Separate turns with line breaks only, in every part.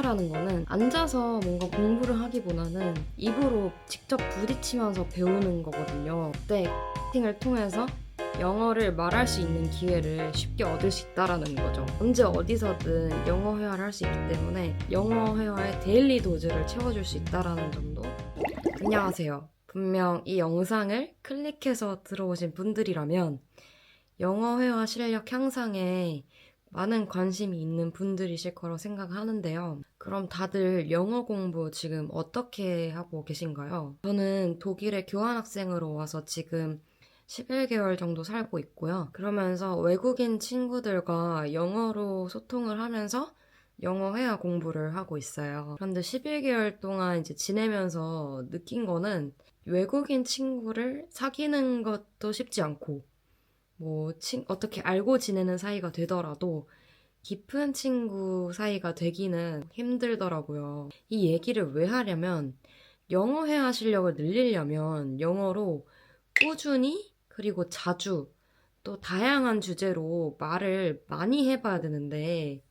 회화라는 거는 앉아서 뭔가 공부를 하기보다는 입으로 직접 부딪히면서 배우는 거거든요. 그때 팅을 통해서 영어를 말할 수 있는 기회를 쉽게 얻을 수 있다라는 거죠. 언제 어디서든 영어 회화를 할 수 있기 때문에 영어 회화의 데일리 도즈를 채워줄 수 있다라는 점도. 안녕하세요. 분명 이 영상을 클릭해서 들어오신 분들이라면 영어 회화 실력 향상에 많은 관심이 있는 분들이실 거라고 생각하는데요. 그럼 다들 영어 공부 지금 어떻게 하고 계신가요? 저는 독일에 교환학생으로 와서 지금 11개월 정도 살고 있고요. 그러면서 외국인 친구들과 영어로 소통을 하면서 영어 회화 공부를 하고 있어요. 그런데 11개월 동안 이제 지내면서 느낀 거는 외국인 친구를 사귀는 것도 쉽지 않고 어떻게 알고 지내는 사이가 되더라도 깊은 친구 사이가 되기는 힘들더라고요. 이 얘기를 왜 하냐면 영어 회화 실력을 늘리려면 영어로 꾸준히 그리고 자주 또 다양한 주제로 말을 많이 해봐야 되는데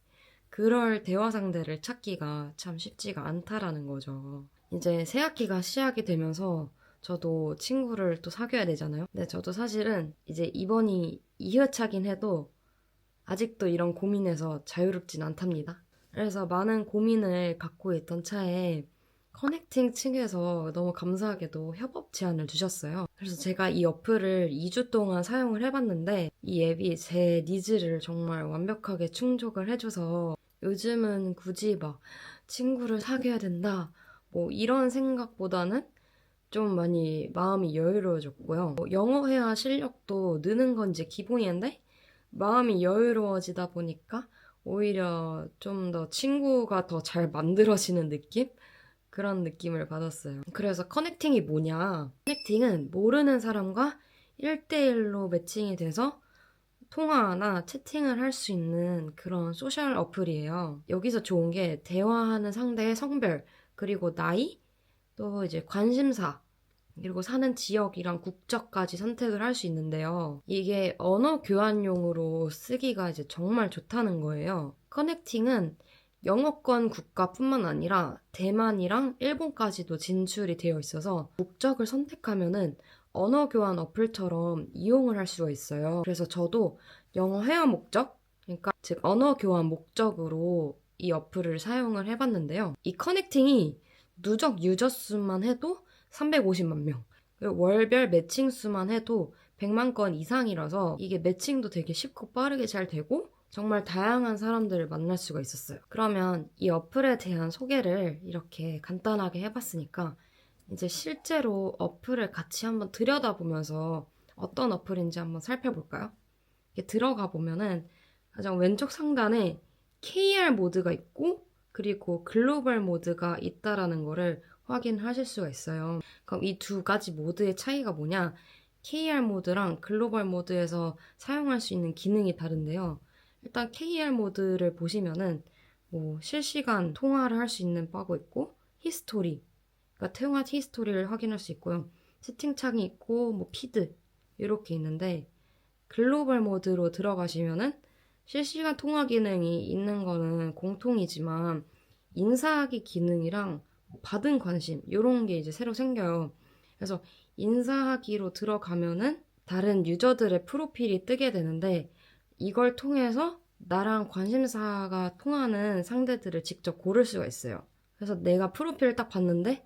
그럴 대화 상대를 찾기가 참 쉽지가 않다라는 거죠. 이제 새 학기가 시작이 되면서 저도 친구를 또 사귀어야 되잖아요. 근데 저도 사실은 이제 이번이 2회차긴 해도 아직도 이런 고민에서 자유롭진 않답니다. 그래서 많은 고민을 갖고 있던 차에 커넥팅 측에서 너무 감사하게도 협업 제안을 주셨어요. 그래서 제가 이 어플을 2주 동안 사용을 해봤는데 이 앱이 제 니즈를 정말 완벽하게 충족을 해줘서 요즘은 굳이 막 친구를 사귀어야 된다 이런 생각보다는 좀 많이 마음이 여유로워졌고요. 영어 회화 실력도 느는 건 이제 기본인데 마음이 여유로워지다 보니까 오히려 좀 더 친구가 더 잘 만들어지는 느낌? 그런 느낌을 받았어요. 그래서 커넥팅이 뭐냐? 커넥팅은 모르는 사람과 1대1로 매칭이 돼서 통화나 채팅을 할 수 있는 그런 소셜 어플이에요. 여기서 좋은 게 대화하는 상대의 성별, 그리고 나이, 또 이제 관심사, 그리고 사는 지역이랑 국적까지 선택을 할 수 있는데요. 이게 언어 교환용으로 쓰기가 이제 정말 좋다는 거예요. 커넥팅은 영어권 국가뿐만 아니라 대만이랑 일본까지도 진출이 되어 있어서 국적을 선택하면은 언어 교환 어플처럼 이용을 할 수가 있어요. 그래서 저도 영어 회화 목적, 그러니까 즉 언어 교환 목적으로 이 어플을 사용을 해봤는데요. 이 커넥팅이 누적 유저 수만 해도 350만 명. 그리고 월별 매칭 수만 해도 100만 건 이상이라서 이게 매칭도 되게 쉽고 빠르게 잘 되고 정말 다양한 사람들을 만날 수가 있었어요. 그러면 이 어플에 대한 소개를 이렇게 간단하게 해봤으니까 이제 실제로 어플을 같이 한번 들여다보면서 어떤 어플인지 한번 살펴볼까요? 이렇게 들어가 보면은 가장 왼쪽 상단에 KR 모드가 있고 그리고 글로벌 모드가 있다라는 거를 확인하실 수가 있어요. 그럼 이 두 가지 모드의 차이가 뭐냐? KR 모드랑 글로벌 모드에서 사용할 수 있는 기능이 다른데요. 일단 KR 모드를 보시면은 실시간 통화를 할 수 있는 바가 있고 히스토리, 그러니까 통화 히스토리를 확인할 수 있고요. 채팅창이 있고 피드 이렇게 있는데 글로벌 모드로 들어가시면은 실시간 통화 기능이 있는 거는 공통이지만 인사하기 기능이랑 받은 관심 이런 게 이제 새로 생겨요. 그래서 인사하기로 들어가면은 다른 유저들의 프로필이 뜨게 되는데 이걸 통해서 나랑 관심사가 통하는 상대들을 직접 고를 수가 있어요. 그래서 내가 프로필을 딱 봤는데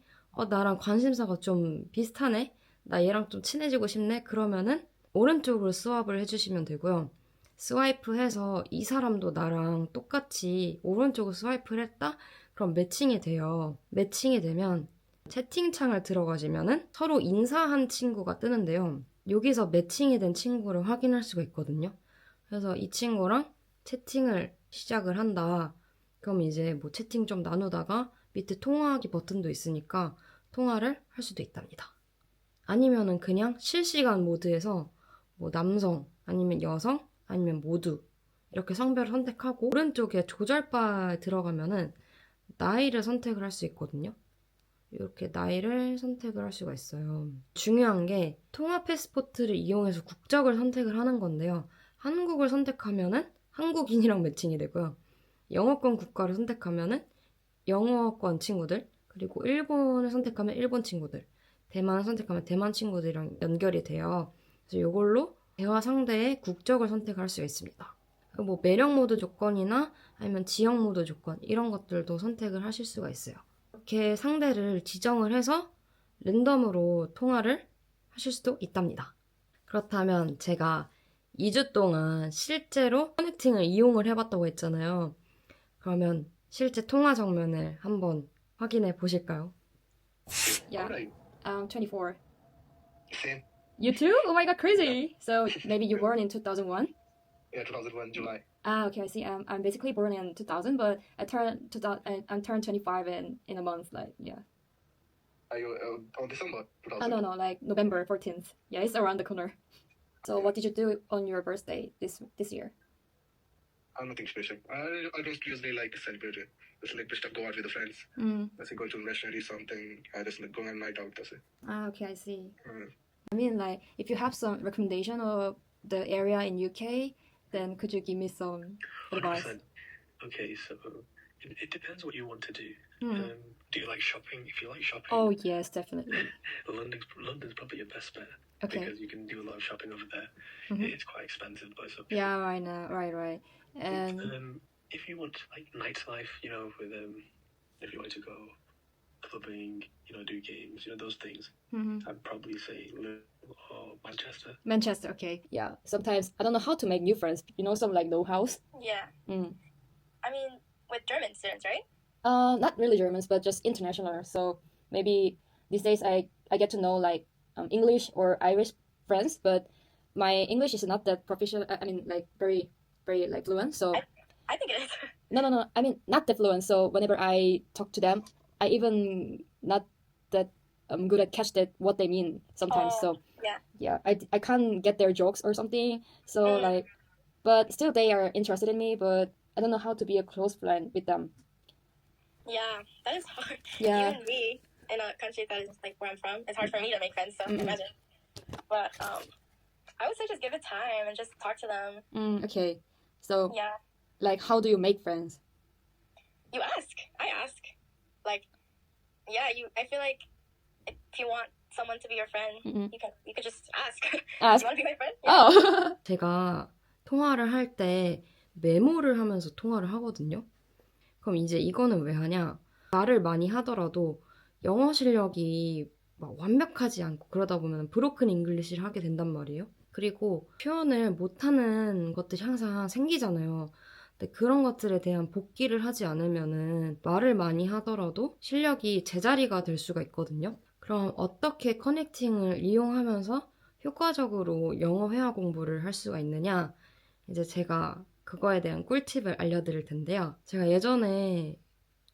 나랑 관심사가 좀 비슷하네? 나 얘랑 좀 친해지고 싶네? 그러면은 오른쪽으로 스왑을 해주시면 되고요. 스와이프해서 이 사람도 나랑 똑같이 오른쪽으로 스와이프를 했다? 그럼 매칭이 돼요. 매칭이 되면 채팅창을 들어가시면은 서로 인사한 친구가 뜨는데요. 여기서 매칭이 된 친구를 확인할 수가 있거든요. 그래서 이 친구랑 채팅을 시작을 한다. 그럼 이제 채팅 좀 나누다가 밑에 통화하기 버튼도 있으니까 통화를 할 수도 있답니다. 아니면은 그냥 실시간 모드에서 남성 아니면 여성 아니면 모두 이렇게 성별을 선택하고 오른쪽에 조절바에 들어가면은 나이를 선택을 할 수 있거든요. 이렇게 나이를 선택을 할 수가 있어요. 중요한 게 통화 패스포트를 이용해서 국적을 선택을 하는 건데요. 한국을 선택하면은 한국인이랑 매칭이 되고요. 영어권 국가를 선택하면은 영어권 친구들, 그리고 일본을 선택하면 일본 친구들, 대만을 선택하면 대만 친구들이랑 연결이 돼요. 그래서 이걸로 대화 상대의 국적을 선택할 수가 있습니다. 뭐 매력 모드 조건이나 아니면 지역 모드 조건 이런 것들도 선택을 하실 수가 있어요. 이렇게 상대를 지정을 해서 랜덤으로 통화를 하실 수도 있답니다. 그렇다면 제가 2주 동안 실제로 커넥팅을 이용을 해봤다고 했잖아요. 그러면 실제 통화 장면을 한번 확인해 보실까요?
How old are you?
24.
Same.
You too? Oh my god, crazy. So maybe you born in 2001?
Yeah, 2001 July.
Okay, I see. I'm basically born in 2000, but I'm turned 25 in a month. Like, yeah.
Are you on December 2000?
No, like November 14th. Yeah, it's around the corner. So what did you do on your birthday this year?
Nothing special. I don't usually like to celebrate it. Just like just go out with the friends. Let's say go to a restaurant or something. I just like go on a night out. That's it.
Okay, I see.
Mm.
I mean, like, if you have some recommendation of the area in UK, then could you give me some advice?
100%. Okay, so it depends what you want to do.
Mm.
Do you like shopping? If you like shopping,
Oh yes, definitely.
London's probably your best bet
Okay.
because you can do a lot of shopping over there.
Mhm.
It's quite expensive, but it's okay.
Yeah, right now, right. And
If you want like nightlife, you know, with if you want to go clubbing, you know, do games, you know, those things,
mhm.
I'd probably say Liverpool or Manchester.
Manchester, okay. Yeah, sometimes I don't know how to make new friends. You know, some like no house.
Yeah.
Mm.
I mean, with German students, right?
Not really Germans, but just international. So maybe these days I get to know like English or Irish friends, but my English is not that proficient. I mean, like very like fluent. So
I think it is.
no. I mean, not that fluent. So whenever I talk to them, I even not that good at catch that what they mean sometimes.
Oh,
So
yeah.
I can't get their jokes or something. So
Mm.
like, but still they are interested in me. But I don't know how to be a close friend with them.
Yeah, that is hard.
Yeah.
Even me, in a country that is like where I'm from, it's hard for me to make friends, so imagine. But I would say just give it time and just talk to them.
Okay. So
Yeah.
like, how do you make friends?
You ask. I ask. Like, yeah, I feel like if you want someone to be your friend,
Mhm.
you could just ask.
Ask.
You want to be my friend? Yeah.
Oh.
제가 통화를 할 때 메모를 하면서 통화를 하거든요. 그럼 이제 이거는 왜 하냐? 말을 많이 하더라도 영어 실력이 막 완벽하지 않고 그러다 보면 브로큰 잉글리시를 하게 된단 말이에요. 그리고 표현을 못하는 것들이 항상 생기잖아요. 근데 그런 것들에 대한 복기를 하지 않으면은 말을 많이 하더라도 실력이 제자리가 될 수가 있거든요. 그럼 어떻게 커넥팅을 이용하면서 효과적으로 영어 회화 공부를 할 수가 있느냐? 이제 제가 그거에 대한 꿀팁을 알려드릴 텐데요. 제가 예전에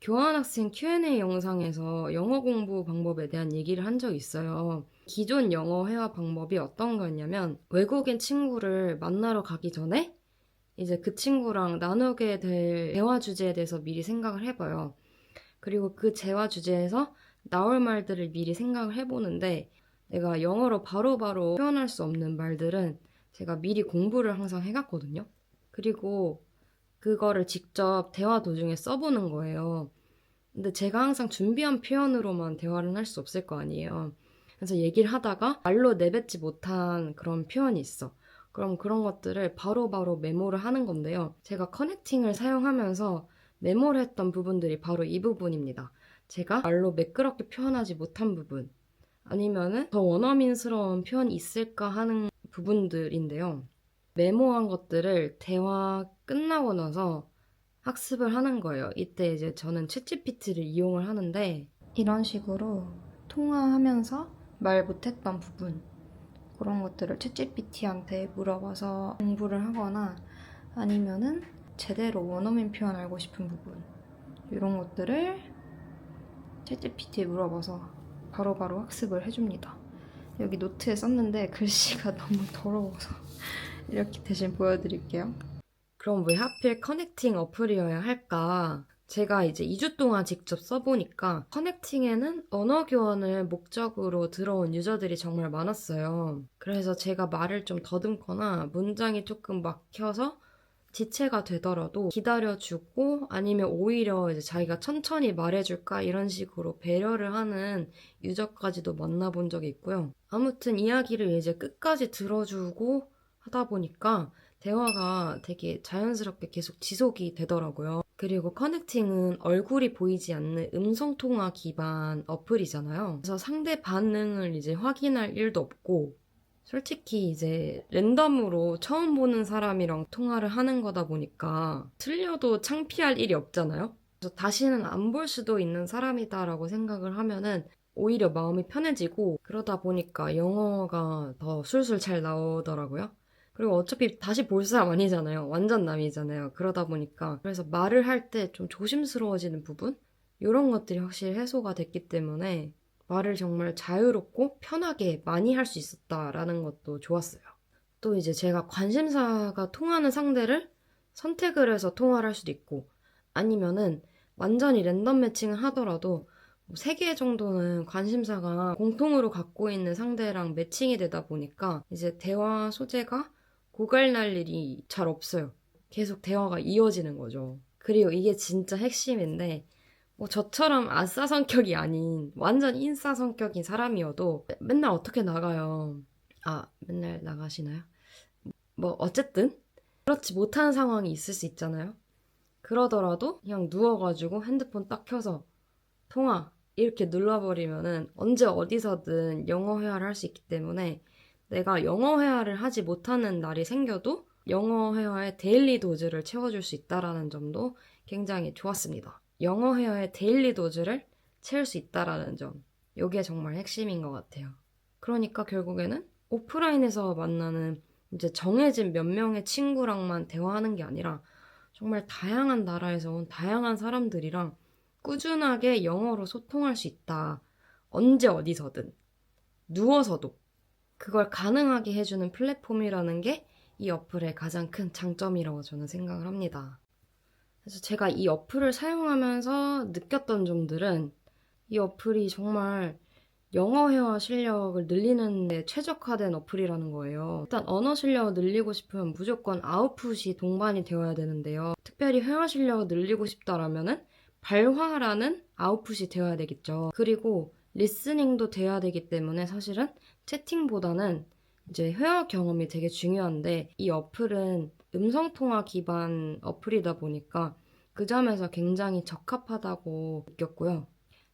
교환학생 Q&A 영상에서 영어 공부 방법에 대한 얘기를 한 적이 있어요. 기존 영어 회화 방법이 어떤 거였냐면 외국인 친구를 만나러 가기 전에 이제 그 친구랑 나누게 될 대화 주제에 대해서 미리 생각을 해봐요. 그리고 그 대화 주제에서 나올 말들을 미리 생각을 해보는데 내가 영어로 바로바로 표현할 수 없는 말들은 제가 미리 공부를 항상 해갔거든요. 그리고 그거를 직접 대화 도중에 써보는 거예요. 근데 제가 항상 준비한 표현으로만 대화를 할 수 없을 거 아니에요. 그래서 얘기를 하다가 말로 내뱉지 못한 그런 표현이 있어. 그럼 그런 것들을 바로바로 메모를 하는 건데요. 제가 커넥팅을 사용하면서 메모를 했던 부분들이 바로 이 부분입니다. 제가 말로 매끄럽게 표현하지 못한 부분, 아니면은 더 원어민스러운 표현이 있을까 하는 부분들인데요. 메모한 것들을 대화 끝나고 나서 학습을 하는 거예요. 이때 이제 저는 챗GPT를 이용을 하는데 이런 식으로 통화하면서 말 못했던 부분 그런 것들을 챗GPT한테 물어봐서 공부를 하거나 아니면은 제대로 원어민 표현 알고 싶은 부분 이런 것들을 챗GPT에 물어봐서 바로바로 학습을 해줍니다. 여기 노트에 썼는데 글씨가 너무 더러워서 이렇게 대신 보여드릴게요. 그럼 왜 하필 커넥팅 어플이어야 할까? 제가 이제 2주 동안 직접 써보니까 커넥팅에는 언어 교환을 목적으로 들어온 유저들이 정말 많았어요. 그래서 제가 말을 좀 더듬거나 문장이 조금 막혀서 지체가 되더라도 기다려주고 아니면 오히려 이제 자기가 천천히 말해줄까 이런 식으로 배려를 하는 유저까지도 만나본 적이 있고요. 아무튼 이야기를 이제 끝까지 들어주고 하다 보니까 대화가 되게 자연스럽게 계속 지속이 되더라고요. 그리고 커넥팅은 얼굴이 보이지 않는 음성통화 기반 어플이잖아요. 그래서 상대 반응을 이제 확인할 일도 없고 솔직히 이제 랜덤으로 처음 보는 사람이랑 통화를 하는 거다 보니까 틀려도 창피할 일이 없잖아요. 그래서 다시는 안 볼 수도 있는 사람이다라고 생각을 하면은 오히려 마음이 편해지고 그러다 보니까 영어가 더 술술 잘 나오더라고요. 그리고 어차피 다시 볼 사람 아니잖아요. 완전 남이잖아요. 그러다 보니까 그래서 말을 할 때 좀 조심스러워지는 부분? 이런 것들이 확실히 해소가 됐기 때문에 말을 정말 자유롭고 편하게 많이 할 수 있었다라는 것도 좋았어요. 또 이제 제가 관심사가 통하는 상대를 선택을 해서 통화를 할 수도 있고 아니면은 완전히 랜덤 매칭을 하더라도 3개 정도는 관심사가 공통으로 갖고 있는 상대랑 매칭이 되다 보니까 이제 대화 소재가 고갈날 일이 잘 없어요. 계속 대화가 이어지는 거죠. 그리고 이게 진짜 핵심인데 뭐 저처럼 아싸 성격이 아닌 완전 인싸 성격인 사람이어도 맨날 어떻게 나가요. 아, 맨날 나가시나요? 뭐 어쨌든 그렇지 못한 상황이 있을 수 있잖아요. 그러더라도 그냥 누워가지고 핸드폰 딱 켜서 통화 이렇게 눌러버리면은 언제 어디서든 영어 회화를 할 수 있기 때문에 내가 영어 회화를 하지 못하는 날이 생겨도 영어 회화의 데일리 도즈를 채워줄 수 있다는 점도 굉장히 좋았습니다. 영어 회화의 데일리 도즈를 채울 수 있다는 점, 이게 정말 핵심인 것 같아요. 그러니까 결국에는 오프라인에서 만나는 이제 정해진 몇 명의 친구랑만 대화하는 게 아니라 정말 다양한 나라에서 온 다양한 사람들이랑 꾸준하게 영어로 소통할 수 있다. 언제 어디서든 누워서도 그걸 가능하게 해주는 플랫폼이라는 게 이 어플의 가장 큰 장점이라고 저는 생각을 합니다. 그래서 제가 이 어플을 사용하면서 느꼈던 점들은 이 어플이 정말 영어 회화 실력을 늘리는 데 최적화된 어플이라는 거예요. 일단 언어 실력을 늘리고 싶으면 무조건 아웃풋이 동반이 되어야 되는데요. 특별히 회화 실력을 늘리고 싶다라면은 발화라는 아웃풋이 되어야 되겠죠. 그리고 리스닝도 돼야 되기 때문에 사실은 채팅보다는 이제 회화 경험이 되게 중요한데 이 어플은 음성통화 기반 어플이다 보니까 그 점에서 굉장히 적합하다고 느꼈고요.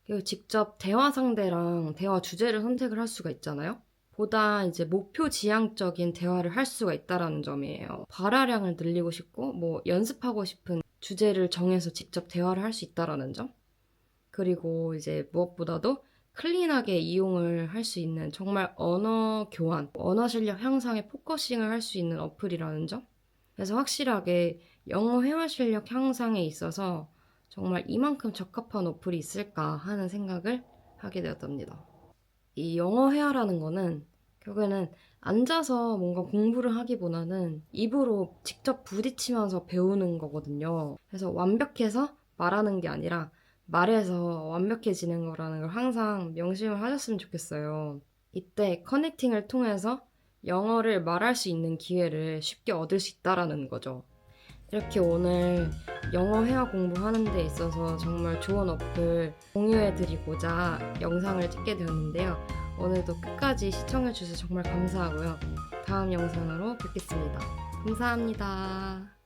그리고 직접 대화 상대랑 대화 주제를 선택을 할 수가 있잖아요. 보다 이제 목표 지향적인 대화를 할 수가 있다는 점이에요. 발화량을 늘리고 싶고 뭐 연습하고 싶은 주제를 정해서 직접 대화를 할 수 있다는 점. 그리고 이제 무엇보다도 클린하게 이용을 할 수 있는 정말 언어 교환, 언어 실력 향상에 포커싱을 할 수 있는 어플이라는 점. 그래서 확실하게 영어 회화 실력 향상에 있어서 정말 이만큼 적합한 어플이 있을까 하는 생각을 하게 되었답니다. 이 영어 회화라는 거는 결국에는 앉아서 뭔가 공부를 하기보다는 입으로 직접 부딪히면서 배우는 거거든요. 그래서 완벽해서 말하는 게 아니라 말해서 완벽해지는 거라는 걸 항상 명심을 하셨으면 좋겠어요. 이때 커넥팅을 통해서 영어를 말할 수 있는 기회를 쉽게 얻을 수 있다는 거죠. 이렇게 오늘 영어 회화 공부하는 데 있어서 정말 좋은 어플 공유해드리고자 영상을 찍게 되었는데요. 오늘도 끝까지 시청해주셔서 정말 감사하고요. 다음 영상으로 뵙겠습니다. 감사합니다.